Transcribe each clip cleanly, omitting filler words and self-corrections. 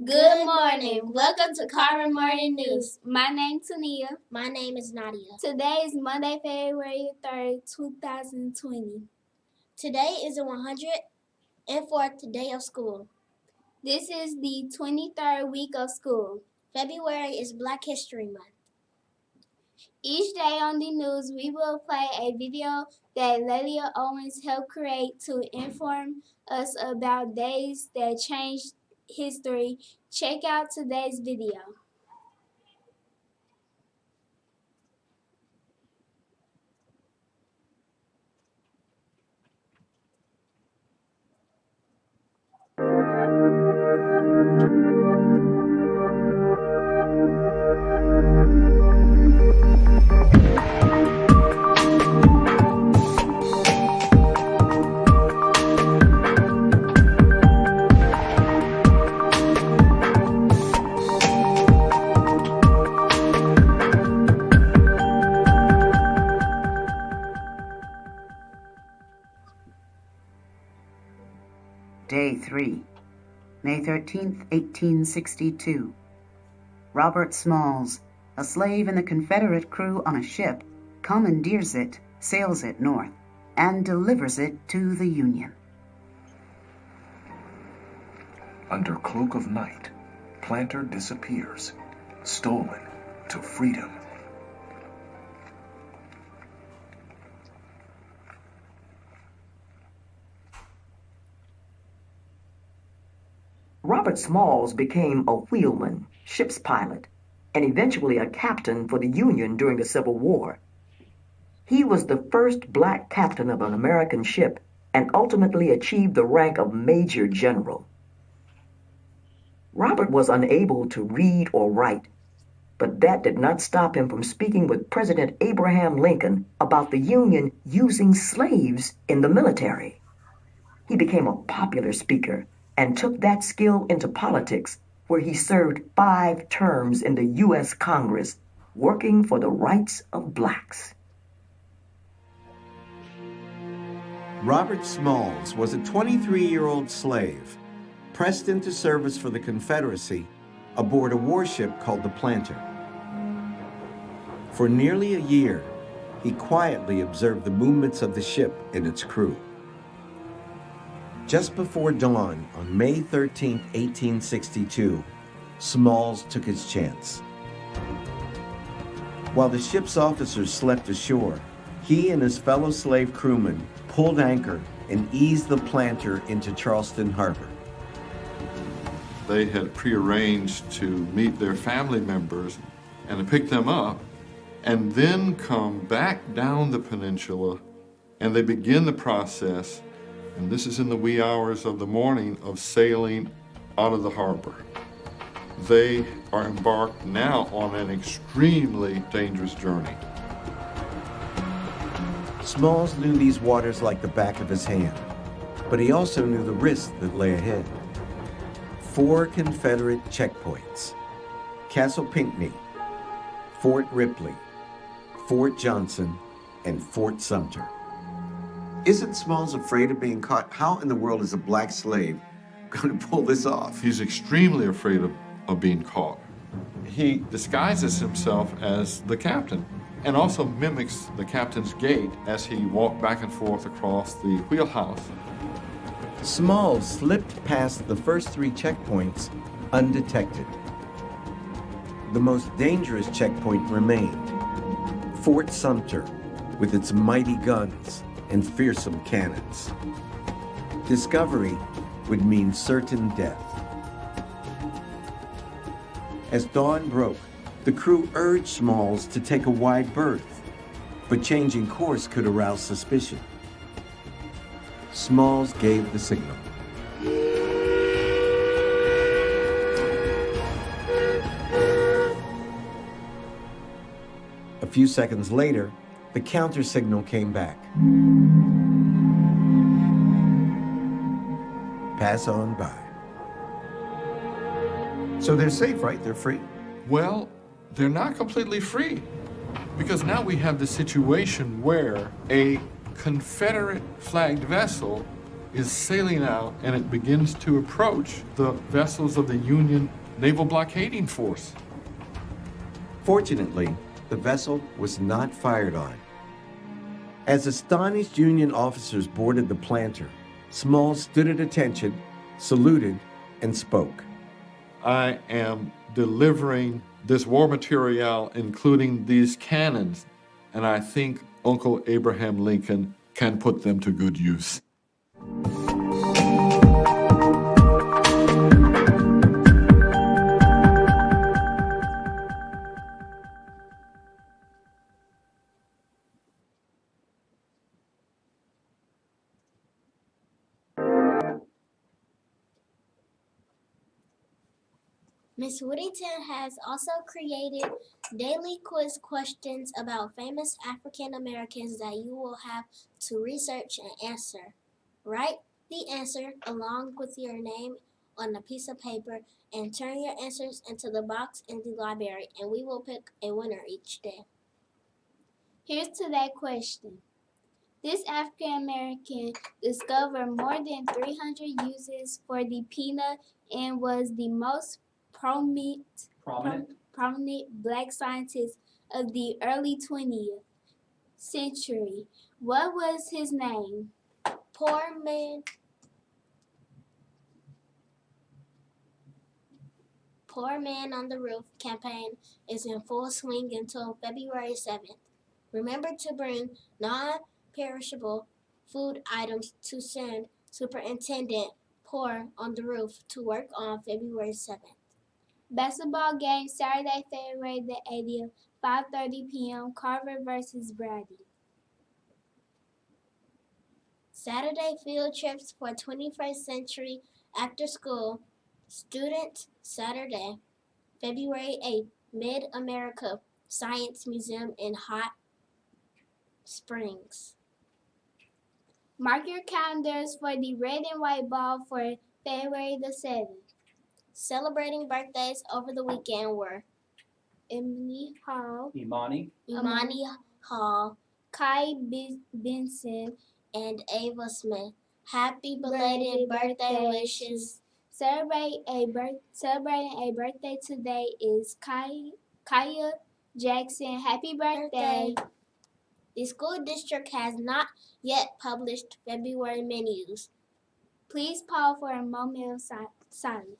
Good morning. Welcome to Carver Morning News. My name's Tania. My name is Nadia. Today is Monday, February 3rd, 2020. Today is the 104th day of school. This is the 23rd week of school. February is Black History Month. Each day on the news, we will play a video that Lelia Owens helped create to inform us about days that changed history. Check out today's video. Day 3, May 13th, 1862. Robert Smalls, a slave in the Confederate crew on a ship, commandeers it, sails it north, and delivers it to the Union. Under cloak of night, planter disappears, stolen to freedom. Robert Smalls became a wheelman, ship's pilot, and eventually a captain for the Union during the Civil War. He was the first black captain of an American ship and ultimately achieved the rank of Major General. Robert was unable to read or write, but that did not stop him from speaking with President Abraham Lincoln about the Union using slaves in the military. He became a popular speaker and took that skill into politics, where he served 5 terms in the U.S. Congress, working for the rights of blacks. Robert Smalls was a 23-year-old slave pressed into service for the Confederacy aboard a warship called the Planter. For nearly a year, he quietly observed the movements of the ship and its crew. Just before dawn on May 13, 1862, Smalls took his chance. While the ship's officers slept ashore, he and his fellow slave crewmen pulled anchor and eased the Planter into Charleston Harbor. They had prearranged to meet their family members and to pick them up and then come back down the peninsula, and they begin the process, and this is in the wee hours of the morning, of sailing out of the harbor. They are embarked now on an extremely dangerous journey. Smalls knew these waters like the back of his hand, but he also knew the risks that lay ahead. 4 Confederate checkpoints: Castle Pinckney, Fort Ripley, Fort Johnson, and Fort Sumter. Isn't Smalls afraid of being caught? How in the world is a black slave going to pull this off? He's extremely afraid of being caught. He disguises himself as the captain and also mimics the captain's gait as he walked back and forth across the wheelhouse. Smalls slipped past the first 3 checkpoints undetected. The most dangerous checkpoint remained: Fort Sumter, with its mighty guns and fearsome cannons. Discovery would mean certain death. As dawn broke, the crew urged Smalls to take a wide berth, but changing course could arouse suspicion. Smalls gave the signal. A few seconds later, the counter signal came back. Pass on by. So they're safe, right? They're free? Well, they're not completely free, because now we have the situation where a Confederate flagged vessel is sailing out and it begins to approach the vessels of the Union naval blockading force. Fortunately, the vessel was not fired on. As astonished Union officers boarded the planter, Smalls stood at attention, saluted, and spoke. I am delivering this war material, including these cannons, and I think Uncle Abraham Lincoln can put them to good use. Miss Whittington has also created daily quiz questions about famous African Americans that you will have to research and answer. Write the answer along with your name on a piece of paper and turn your answers into the box in the library, and we will pick a winner each day. Here's to that question. This African American discovered more than 300 uses for the peanut and was the most prominent black scientist of the early 20th century. What was his name? Poor Man on the Roof campaign is in full swing until February 7th. Remember to bring non-perishable food items to send Superintendent Poor on the Roof to work on February 7th. Basketball game Saturday, February the 80th, 5:30 p.m. Carver versus Brady. Saturday field trips for 21st century after school. Student Saturday, February 8th, Mid-America Science Museum in Hot Springs. Mark your calendars for the red and white ball for February the 7th. Celebrating birthdays over the weekend were Imani Hall, Imani Hall, Kai Benson, and Ava Smith. Happy belated birthday wishes. Celebrating a birthday today is Kaya Jackson. Happy birthday. The school district has not yet published February menus. Please pause for a moment of silence.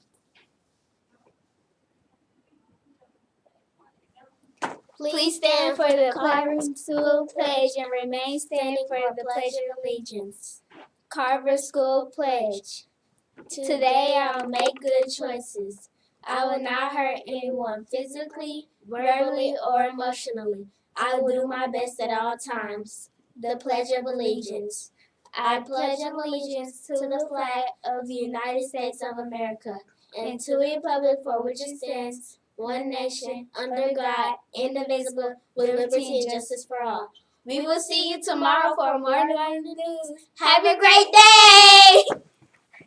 Please stand for the Carver School Pledge and remain standing for the Pledge of Allegiance. Carver School Pledge. Today I will make good choices. I will not hurt anyone physically, verbally, or emotionally. I will do my best at all times. The Pledge of Allegiance. I pledge allegiance to the flag of the United States of America and to the republic for which it stands, one nation, under God, indivisible, with liberty and justice for all. We will see you tomorrow for more news. Have a great day!